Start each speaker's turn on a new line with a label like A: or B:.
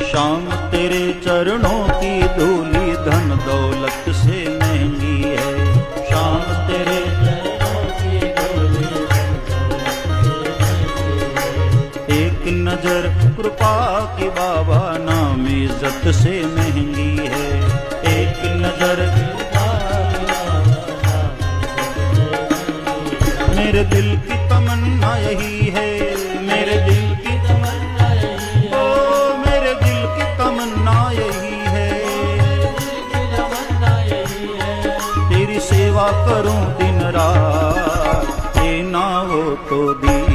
A: शाम तेरे चरणों की धूली धन दौलत से महंगी है। शाम तेरे चरणों की धूली धन दौलत से महंगी है। एक नजर कृपा की बाबा नाम इज्जत से महंगी है। एक नजर कृपा की बाबा मेरे दिल की तमन्ना यही है। मेरे दिल की तमन्ना यही है। ओ मेरे दिल की तमन्ना यही है। तेरी सेवा करूं दिन रात, ये ना हो तो दी